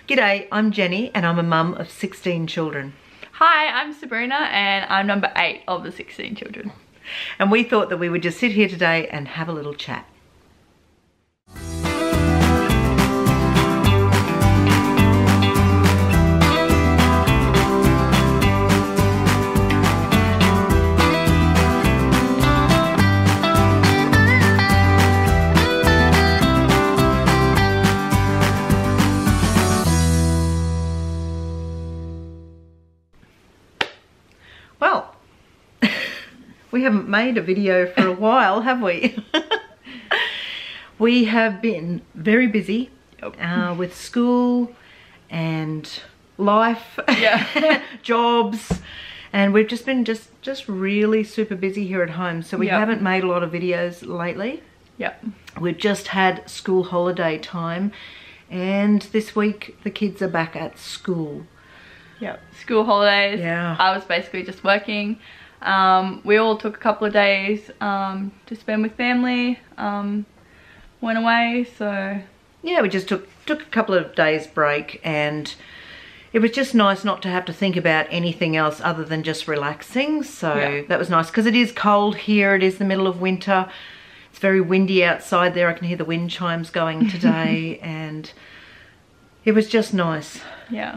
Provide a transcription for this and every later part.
G'day, I'm Jenny and I'm a mum of 16 children. Hi, I'm Sabrina and I'm number 8 of the 16 children. And we thought that we would just sit here today and have a little chat. Well, we haven't made a video for a while, have we? We have been very busy with school and life, jobs, and we've just been just really super busy here at home. So we haven't made a lot of videos lately. We've just had school holiday time, and this week the kids are back at school. School holidays. I was basically just working. We all took a couple of days to spend with family. Went away, so yeah, we just took a couple of days break, and it was just nice not to have to think about anything else other than just relaxing. So that was nice, because it is cold here. It is the middle of winter. It's very windy outside there. I can hear the wind chimes going today. And it was just nice,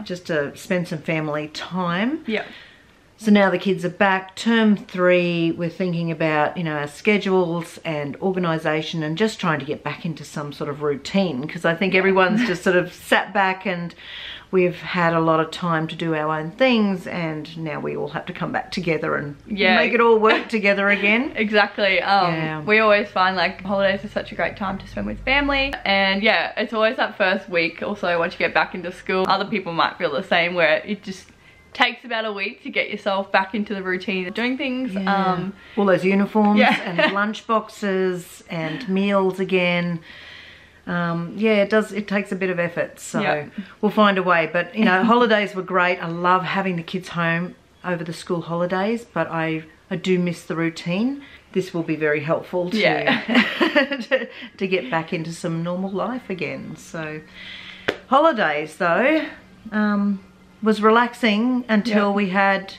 just to spend some family time. So now the kids are back, term 3, we're thinking about, you know, our schedules and organisation and just trying to get back into some sort of routine, because I think everyone's just sort of sat back and we've had a lot of time to do our own things, and now we all have to come back together and make it all work together again. Exactly. We always find like holidays are such a great time to spend with family, and it's always that first week. Also, once you get back into school, other people might feel the same, where it just takes about a week to get yourself back into the routine of doing things. All those uniforms and lunch boxes and meals again. It takes a bit of effort, so we'll find a way. But you know, holidays were great. I love having the kids home over the school holidays, but I do miss the routine. This will be very helpful to to get back into some normal life again. So holidays though was relaxing until we had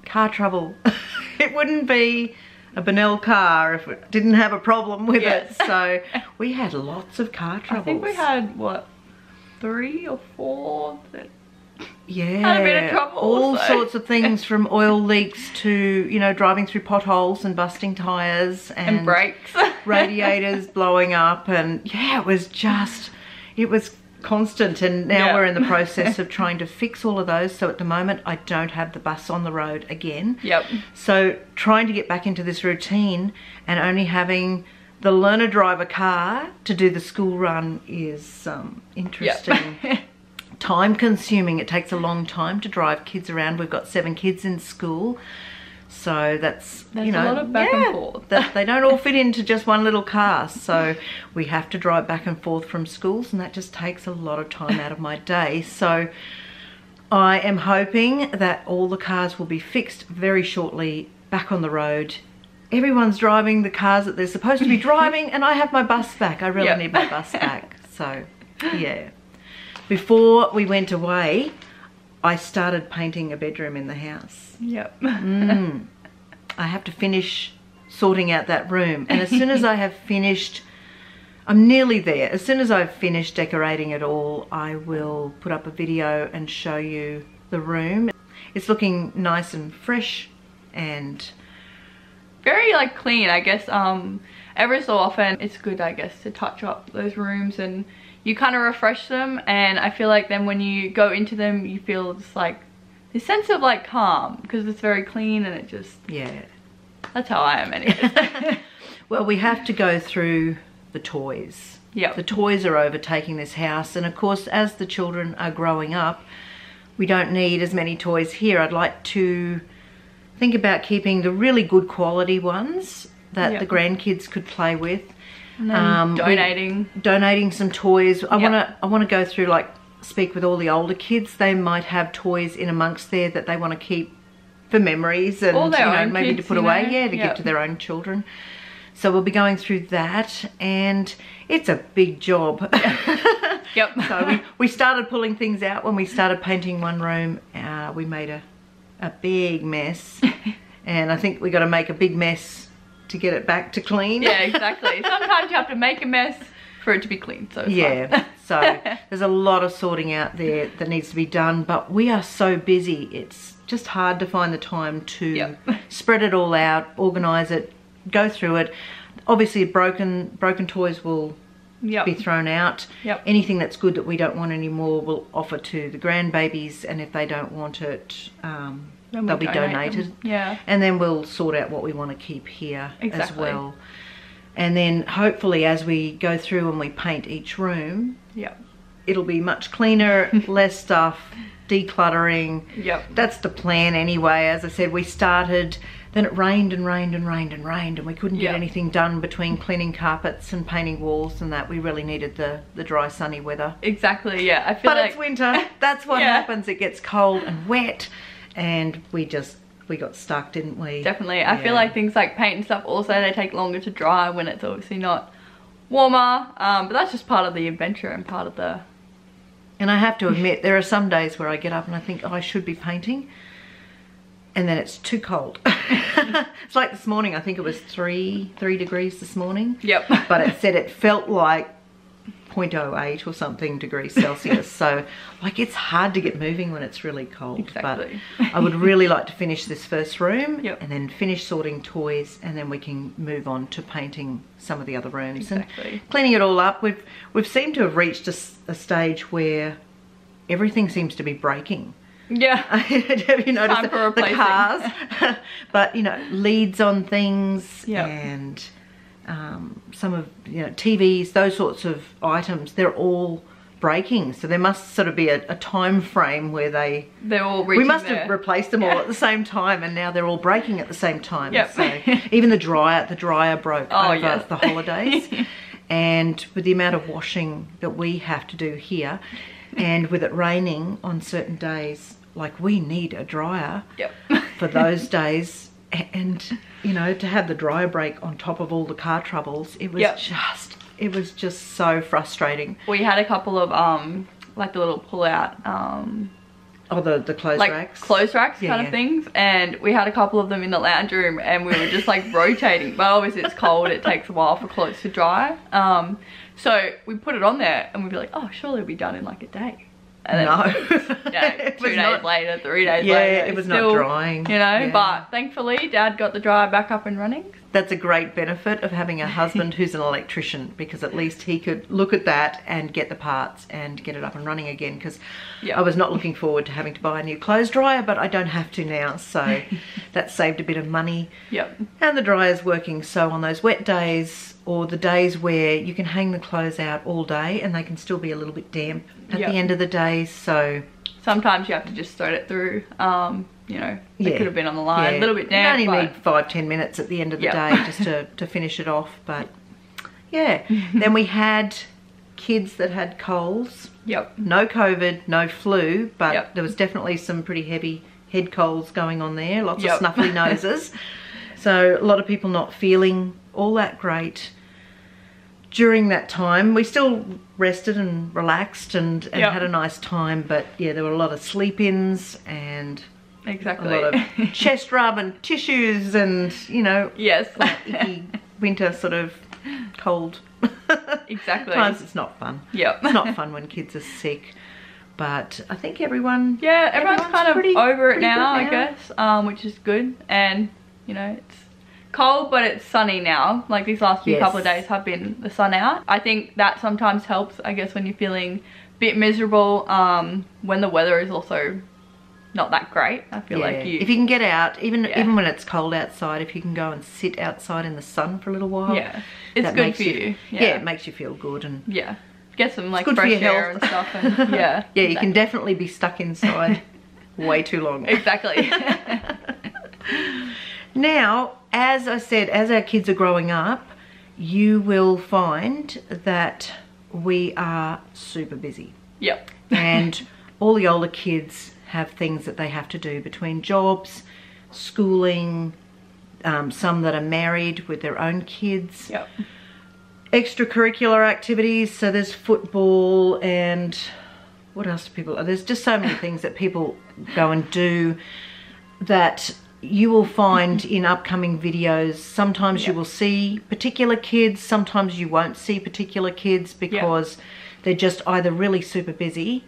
car trouble. It wouldn't be a Bonell car if it didn't have a problem with it. So we had lots of car troubles. I think we had, what, 3 or 4 that had a bit of trouble. All sorts of things, from oil leaks to, you know, driving through potholes and busting tyres and brakes. Radiators blowing up, and it was constant. And now we're in the process of trying to fix all of those. So at the moment I don't have the bus on the road again. So trying to get back into this routine and only having the learner driver car to do the school run is interesting. Time consuming. It takes a long time to drive kids around. We've got 7 kids in school. So that's you know, a lot of back and forth. They don't all fit into just one little car, so we have to drive back and forth from schools, and that just takes a lot of time out of my day. So I am hoping that all the cars will be fixed very shortly, back on the road. Everyone's driving the cars that they're supposed to be driving, and I have my bus back. I really need my bus back. So before we went away, I started painting a bedroom in the house. I have to finish sorting out that room, and as soon as I have finished, I'm nearly there. As soon as I've finished decorating it all, I will put up a video and show you the room. It's looking nice and fresh and very like clean, I guess. Every so often it's good, I guess, to touch up those rooms, and you kind of refresh them, and I feel like then when you go into them you feel just like this sense of like calm, because it's very clean, and it just that's how I am anyways. Well, we have to go through the toys. The toys are overtaking this house, and of course as the children are growing up we don't need as many toys here. I'd like to think about keeping the really good quality ones that the grandkids could play with. And then donating some toys. I want to go through, like, speak with all the older kids. They might have toys in amongst there that they want to keep for memories, and maybe to put away, to give to their own children. So we'll be going through that, and it's a big job. Yep. So we started pulling things out when we started painting one room. We made a big mess, and I think we got to make a big mess to get it back to clean. Yeah, exactly. Sometimes you have to make a mess for it to be clean. So it's yeah. So there's a lot of sorting out there that needs to be done, but we are so busy. It's just hard to find the time to spread it all out, organize it, go through it. Obviously, broken toys will be thrown out. Anything that's good that we don't want anymore, we'll offer to the grandbabies, and if they don't want it, they'll be donated. Yeah. And then we'll sort out what we want to keep here as well. And then hopefully as we go through and we paint each room, it'll be much cleaner, less stuff, decluttering. That's the plan anyway. As I said, we started, then it rained and rained and rained and rained, and we couldn't get anything done between cleaning carpets and painting walls and that. We really needed the dry, sunny weather. Exactly, yeah. I feel like it's winter. That's what happens. It gets cold and wet, and we got stuck, didn't we? Definitely. I feel like things like paint and stuff also, they take longer to dry when it's obviously not warmer. But that's just part of the adventure and part of the... And I have to admit, there are some days where I get up and I think, oh, I should be painting, and then it's too cold. It's like this morning, I think it was 3 degrees this morning. But it said it felt like 0.08 or something degrees Celsius. So like, it's hard to get moving when it's really cold. Exactly. But I would really like to finish this first room and then finish sorting toys, and then we can move on to painting some of the other rooms and cleaning it all up. We've seemed to have reached a stage where everything seems to be breaking. Have you noticed the cars? But you know, leads on things and some of, you know, TVs, those sorts of items, they're all breaking. So there must sort of be a time frame where they're all reaching. We must have replaced them all at the same time, and now they're all breaking at the same time. So even the dryer broke over the holidays. And with the amount of washing that we have to do here, and with it raining on certain days, like, we need a dryer for those days. And you know, to have the dryer break on top of all the car troubles, it was just so frustrating. We had a couple of like the little pull out the clothes racks, kind of things, and we had a couple of them in the lounge room, and we were just like rotating. But obviously it's cold, it takes a while for clothes to dry, so we put it on there and we'd be like, oh, surely it'll be done in like a day. And then, 2 days later, 3 days later, it was still not drying, you know. But thankfully Dad got the dryer back up and running. That's a great benefit of having a husband who's an electrician, because at least he could look at that and get the parts and get it up and running again, because I was not looking forward to having to buy a new clothes dryer, but I don't have to now, so that saved a bit of money. And the dryer's working, so on those wet days, or the days where you can hang the clothes out all day and they can still be a little bit damp at the end of the day, so sometimes you have to just throw it through. You know, it could have been on the line, a little bit damp. You only need 5-10 minutes at the end of the day just to finish it off. But then we had kids that had colds. No COVID, no flu, but there was definitely some pretty heavy head colds going on there. Lots of snuffly noses. So a lot of people not feeling all that great during that time. We still rested and relaxed and had a nice time, but there were a lot of sleep-ins and a lot of chest rub and tissues and, you know, like icky winter sort of cold. Times it's not fun. It's not fun when kids are sick. But I think everyone's kind of over it now, I guess, which is good. And, you know, it's cold, but it's sunny now. Like, these last few couple of days have been the sun out. I think that sometimes helps, I guess, when you're feeling a bit miserable, when the weather is also not that great. I feel like if you can get out, even when it's cold outside, if you can go and sit outside in the sun for a little while, it's good for you. It makes you feel good, and get some like fresh air and stuff. And you can definitely be stuck inside way too long. Exactly. Now, as I said, as our kids are growing up, you will find that we are super busy. And all the older kids have things that they have to do between jobs, schooling, some that are married with their own kids. Yep. Extracurricular activities, so there's football and what else do people, there's just so many things that people go and do that you will find in upcoming videos. Sometimes you will see particular kids, sometimes you won't see particular kids because they're just either really super busy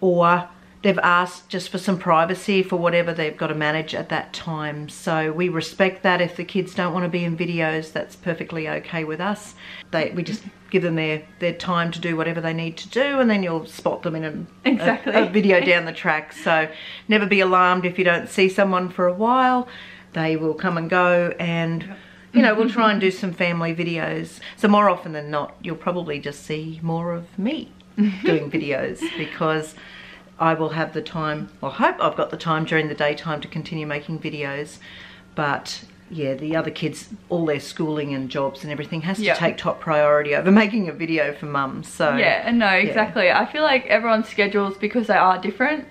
or they've asked just for some privacy for whatever they've got to manage at that time. So we respect that. If the kids don't want to be in videos, that's perfectly okay with us. We just give them their time to do whatever they need to do, and then you'll spot them in a video down the track. So never be alarmed if you don't see someone for a while. They will come and go, and you know, we'll try and do some family videos. So more often than not, you'll probably just see more of me doing videos, because I will have the time, or hope I've got the time during the daytime to continue making videos. But yeah, the other kids, all their schooling and jobs and everything has to take top priority over making a video for mum. So yeah, no, exactly. I feel like everyone's schedules, because they are different,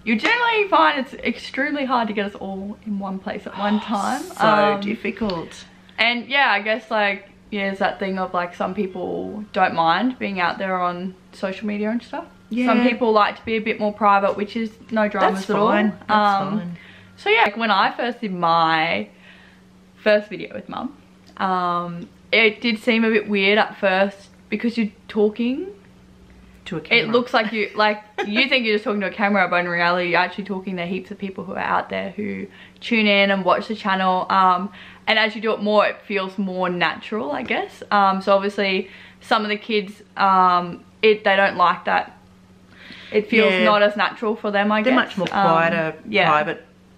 you generally find it's extremely hard to get us all in one place at one time. So difficult. And yeah, I guess like, yeah, it's that thing of like, some people don't mind being out there on social media and stuff. Yeah. Some people like to be a bit more private, which is no dramas at all. That's fine. So yeah, like when I first did my first video with mum, it did seem a bit weird at first, because you're talking to a camera. It looks like you think you're just talking to a camera, but in reality you're actually talking to heaps of people who are out there who tune in and watch the channel. And as you do it more, it feels more natural, I guess. So obviously some of the kids, they don't like that. It feels not as natural for them, I guess. They're much more quieter,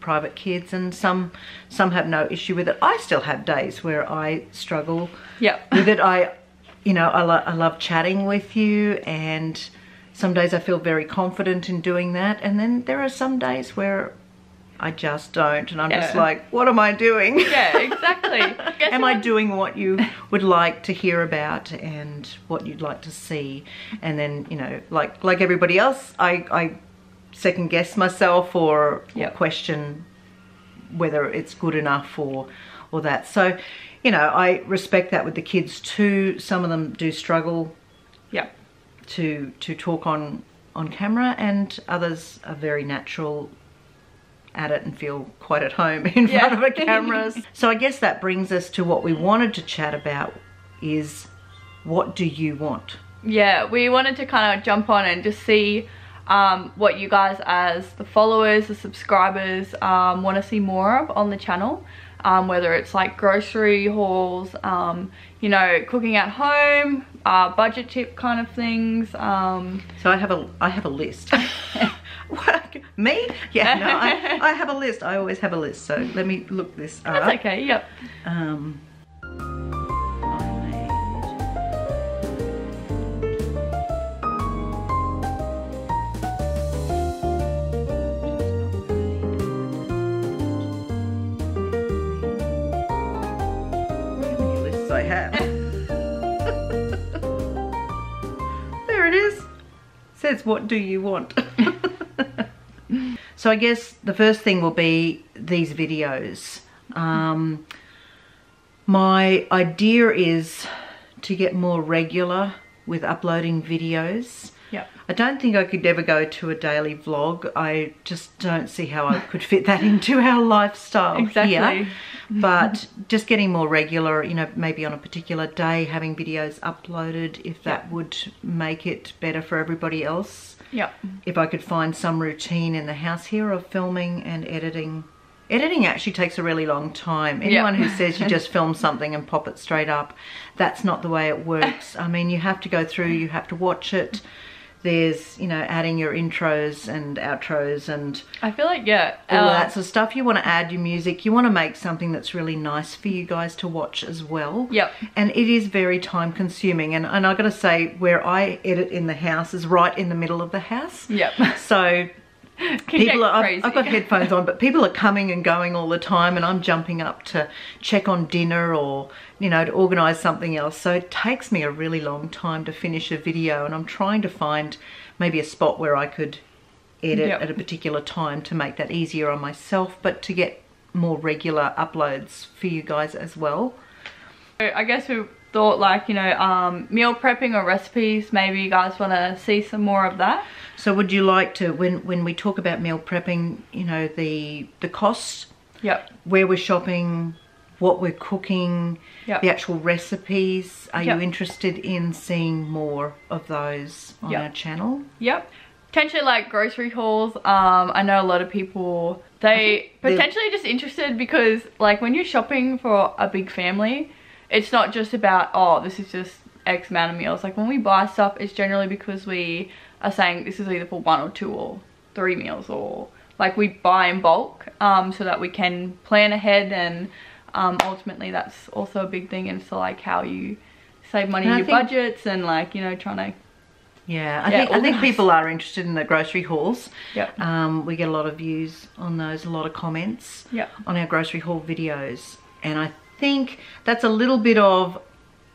private kids, and some have no issue with it. I still have days where I struggle with it. I love chatting with you, and some days I feel very confident in doing that, and then there are some days where I just don't, and I'm just like, what am I doing? Yeah, exactly. Am I doing what you would like to hear about and what you'd like to see? And then, you know, like everybody else, I second guess myself or question whether it's good enough or that. So, you know, I respect that with the kids too. Some of them do struggle to talk on camera, and others are very natural at it and feel quite at home in front of a camera. So I guess that brings us to what we wanted to chat about, is what do you want? Yeah, we wanted to kind of jump on and just see what you guys, as the followers, the subscribers, want to see more of on the channel. Whether it's like grocery hauls, you know, cooking at home, budget tip kind of things. So I have a list. Me? Yeah, no, I have a list. I always have a list. So let me look this up. That's okay, yep. I have. There it is. Says, what do you want? So I guess the first thing will be these videos. My idea is to get more regular with uploading videos. Yep. I don't think I could ever go to a daily vlog. I just don't see how I could fit that into our lifestyle here. But just getting more regular, you know, maybe on a particular day, having videos uploaded, if that would make it better for everybody else. Yep. If I could find some routine in the house here of filming and editing. Editing actually takes a really long time. Anyone who says you just film something and pop it straight up, that's not the way it works. I mean, you have to go through, you have to watch it. There's, you know, adding your intros and outros and I feel like, all that sort of stuff. You want to add your music. You want to make something that's really nice for you guys to watch as well. Yep. And it is very time consuming. And I got to say, where I edit in the house is right in the middle of the house. Yep. So people are, I've got headphones on, but people are coming and going all the time, and I'm jumping up to check on dinner or, you know, to organise something else. So it takes me a really long time to finish a video, and I'm trying to find maybe a spot where I could edit at a particular time to make that easier on myself, but to get more regular uploads for you guys as well. I guess we thought like, you know, meal prepping or recipes, maybe you guys want to see some more of that. So would you like to, when we talk about meal prepping, you know, the costs, yep, where we're shopping, what we're cooking, yep, the actual recipes, are yep, you interested in seeing more of those on yep, our channel? Yep. Potentially like grocery hauls. I know a lot of people, they potentially just interested because like when you're shopping for a big family, it's not just about, oh, this is just X amount of meals. Like when we buy stuff, it's generally because we are saying this is either for 1 or 2 or 3 meals, or like we buy in bulk so that we can plan ahead, and ultimately that's also a big thing into like how you save money in your budgets and like, you know, trying to I think people are interested in the grocery hauls. Yep. We get a lot of views on those, a lot of comments on our grocery haul videos, and I think that's a little bit of,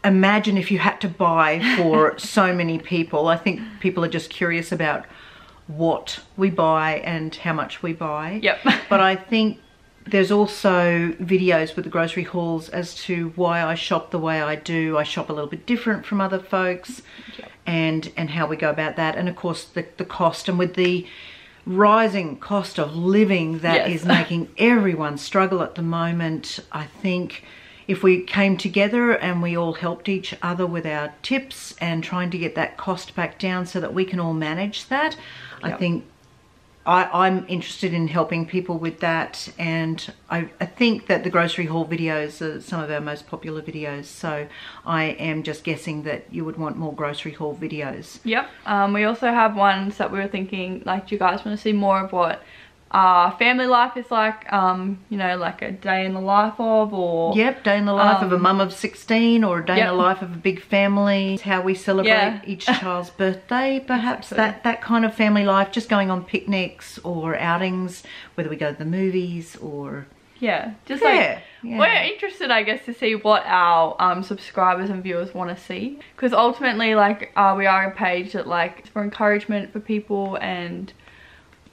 imagine if you had to buy for so many people. I think people are just curious about what we buy and how much we buy. Yep. But I think there's also videos with the grocery hauls as to why I shop the way I do. I shop a little bit different from other folks. Yep. And how we go about that, and of course the cost, and with the rising cost of living that is making everyone struggle at the moment, I think if we came together and we all helped each other with our tips and trying to get that cost back down so that we can all manage that, I think I'm interested in helping people with that, and I think that the grocery haul videos are some of our most popular videos, so I am just guessing that you would want more grocery haul videos. Yep. We also have ones that we were thinking, like, do you guys want to see more of what family life is like, you know, like a day in the life of, or day in the life of a mum of 16, or a day in the life of a big family, how we celebrate each child's birthday, perhaps that kind of family life, just going on picnics or outings, whether we go to the movies or just like we're interested, I guess, to see what our subscribers and viewers want to see, because ultimately like we are a page that like it's for encouragement for people, and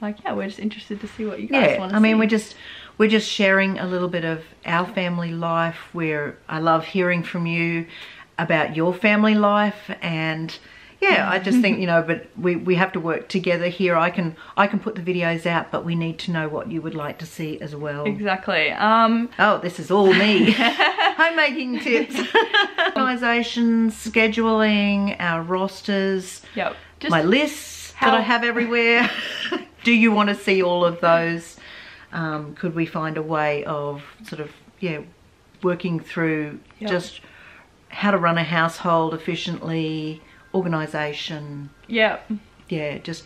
like, we're just interested to see what you guys want to see. I mean, we're just sharing a little bit of our family life, where I love hearing from you about your family life, and I just think, you know, but we have to work together here. I can put the videos out, but we need to know what you would like to see as well. Exactly. Oh, this is all me. Homemaking tips, organizations, scheduling, our rosters, just my lists that I have everywhere. Do you want to see all of those? Could we find a way of sort of, working through just how to run a household efficiently, organisation? Just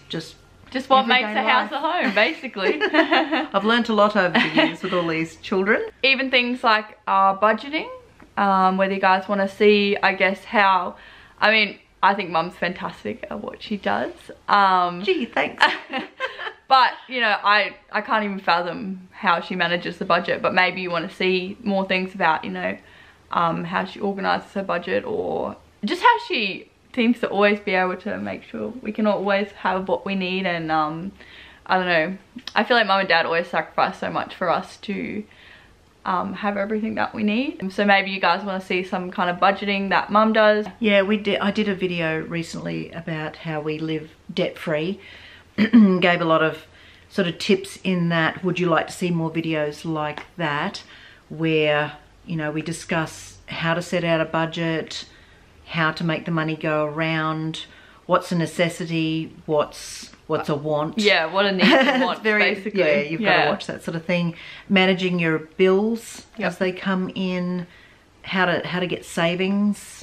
what makes a house a home, basically. I've learnt a lot over the years with all these children. Even things like budgeting, whether you guys want to see, I guess, how, I mean, I think Mum's fantastic at what she does. Gee, thanks. But, you know, I can't even fathom how she manages the budget. But maybe you want to see more things about, you know, how she organises her budget, or just how she seems to always be able to make sure we can always have what we need. And I don't know, I feel like Mum and Dad always sacrifice so much for us to have everything that we need. So maybe you guys want to see some kind of budgeting that Mum does. I did a video recently about how we live debt-free. Gave a lot of sort of tips in that. Would you like to see more videos like that, where, you know, we discuss how to set out a budget, how to make the money go around, what's a necessity, what's a want. What a need and want, basically. You've got to watch that sort of thing. Managing your bills as they come in, how to get savings.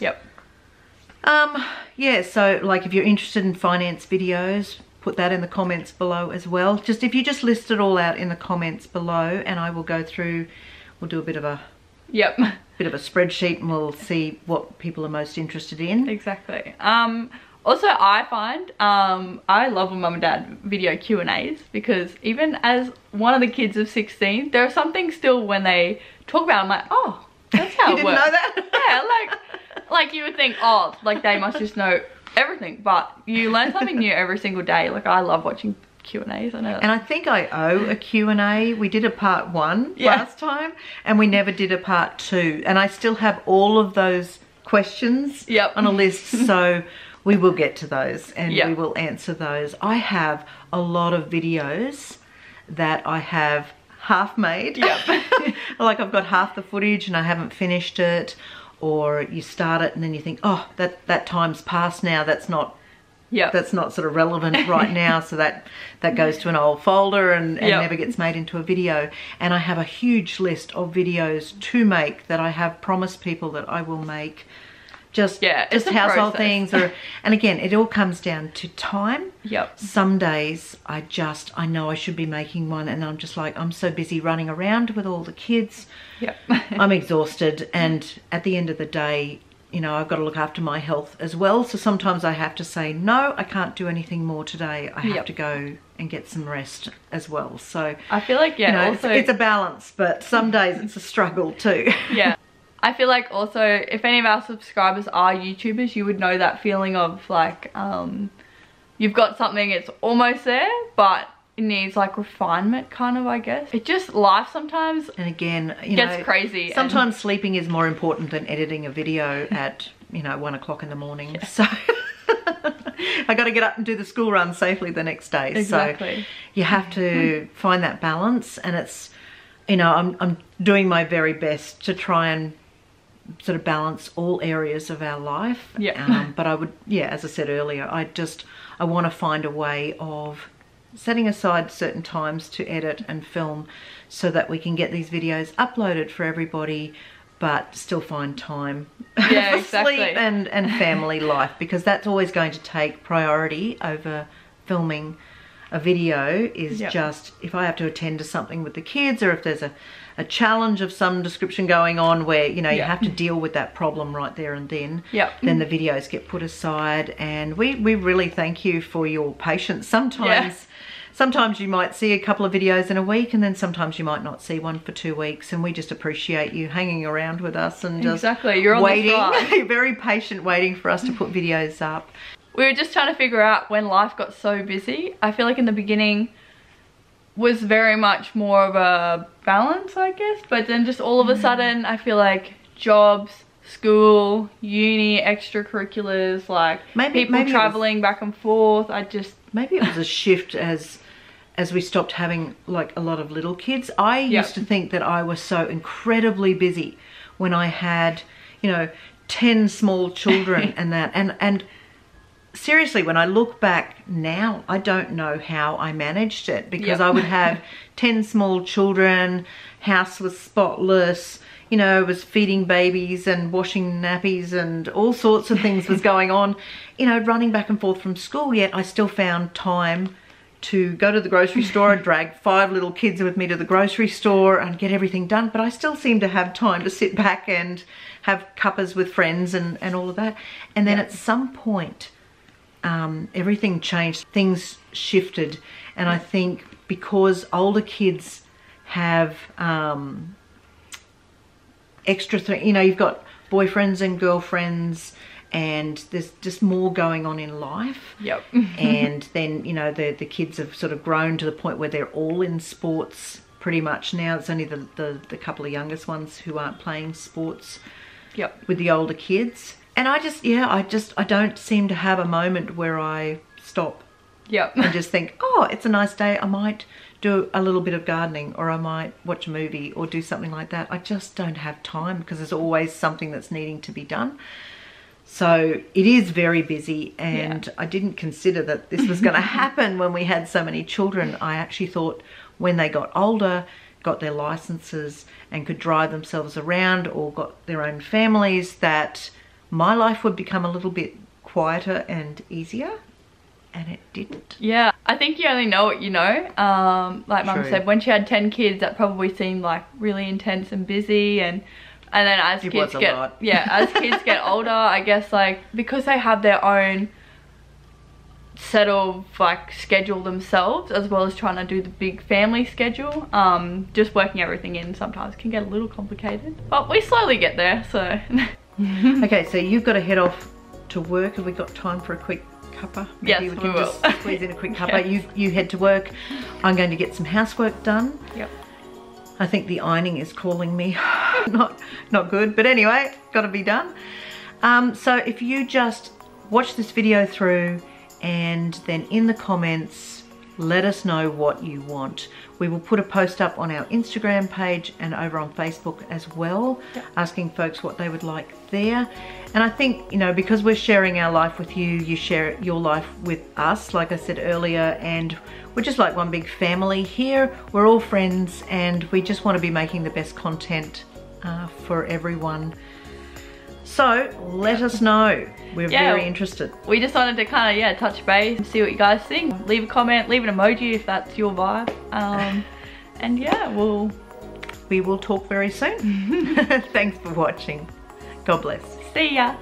So like if you're interested in finance videos, put that in the comments below as well. Just if you just list it all out in the comments below, and I will go through, we'll do a bit of a spreadsheet, and we'll see what people are most interested in. Exactly. Also, I find I love when Mum and Dad video Q&As, because even as one of the kids of 16, there are some things still when they talk about it, I'm like, oh, that's how it works. You didn't know that? Like you would think, oh, like they must just know everything, but you learn something new every single day. Like I love watching Q&As. I know that. And I think I owe a Q&A. We did a part 1 last time, and we never did a part 2. And I still have all of those questions on a list, so we will get to those and we will answer those. I have a lot of videos that I have half made. Like I've got half the footage and I haven't finished it, or you start it and then you think, oh, that time's passed now, that's not sort of relevant right now, so that goes to an old folder and never gets made into a video. And I have a huge list of videos to make that I have promised people that I will make. Just household things, and again, it all comes down to time. Some days I know I should be making one, and I'm just like, I'm so busy running around with all the kids. I'm exhausted, and at the end of the day, you know, I've got to look after my health as well. So sometimes I have to say, no, I can't do anything more today. I have to go and get some rest as well. So I feel like, you know, also, it's a balance, but some days it's a struggle too. I feel like also, if any of our subscribers are YouTubers, you would know that feeling of like, you've got something, it's almost there, but it needs like refinement kind of, I guess. It's just life sometimes. And again, you know, gets crazy. Sometimes sleeping is more important than editing a video at, you know, 1 o'clock in the morning. So I got to get up and do the school run safely the next day. So you have to find that balance, and it's, you know, I'm doing my very best to try and sort of balance all areas of our life. But I would, as I said earlier, I want to find a way of setting aside certain times to edit and film so that we can get these videos uploaded for everybody, but still find time for sleep and family life, because that's always going to take priority over filming a video. Is just, if I have to attend to something with the kids, or if there's a challenge of some description going on where, you know, you have to deal with that problem right there and then, then the videos get put aside. And we really thank you for your patience. Sometimes you might see a couple of videos in a week, and then sometimes you might not see one for 2 weeks, and we just appreciate you hanging around with us and just you're waiting. On You're very patient waiting for us to put videos up. We were just trying to figure out when life got so busy. I feel like in the beginning was very much more of a balance, I guess, but then just all of a sudden I feel like jobs, school, uni, extracurriculars, like people traveling back and forth. Maybe it was a shift as we stopped having like a lot of little kids. I used to think that I was so incredibly busy when I had, you know, 10 small children and that, and seriously, when I look back now, I don't know how I managed it, because I would have 10 small children, house was spotless, you know, was feeding babies and washing nappies and all sorts of things was going on, you know, running back and forth from school, yet I still found time to go to the grocery store and drag 5 little kids with me to the grocery store and get everything done. But I still seem to have time to sit back and have cuppers with friends and all of that. And then at some point, everything changed, things shifted. And I think because older kids have extra things, you know, you've got boyfriends and girlfriends, and there's just more going on in life. And then, you know, the kids have sort of grown to the point where they're all in sports pretty much now. It's only the couple of youngest ones who aren't playing sports with the older kids. And I don't seem to have a moment where I stop and just think, oh, it's a nice day, I might do a little bit of gardening, or I might watch a movie or do something like that. I just don't have time, because there's always something that's needing to be done. So it is very busy, and I didn't consider that this was going to happen when we had so many children. I actually thought when they got older, got their licenses and could drive themselves around, or got their own families, that my life would become a little bit quieter and easier, and it didn't. I think you only know what you know. Like Mum said, when she had 10 kids, that probably seemed like really intense and busy, and then as kids get older, I guess, like, because they have their own set of like schedule themselves, as well as trying to do the big family schedule, just working everything in sometimes can get a little complicated, but we slowly get there. So okay, so you've got to head off to work. Have we got time for a quick cuppa? Yes, Maybe we can will. just squeeze in a quick cuppa. Yes. You head to work. I'm going to get some housework done. Yep. I think the ironing is calling me. not good, but anyway, got to be done. So if you just watch this video through and then in the comments, let us know what you want. We will put a post up on our Instagram page and over on Facebook as well, asking folks what they would like there. And I think, you know, because we're sharing our life with you, you share your life with us, like I said earlier, and we're just like one big family here. We're all friends and we just want to be making the best content for everyone. So let us know. We're very interested. We just wanted to kind of, touch base and see what you guys think. Leave a comment, leave an emoji if that's your vibe. And yeah, we will talk very soon. Thanks for watching. God bless. See ya.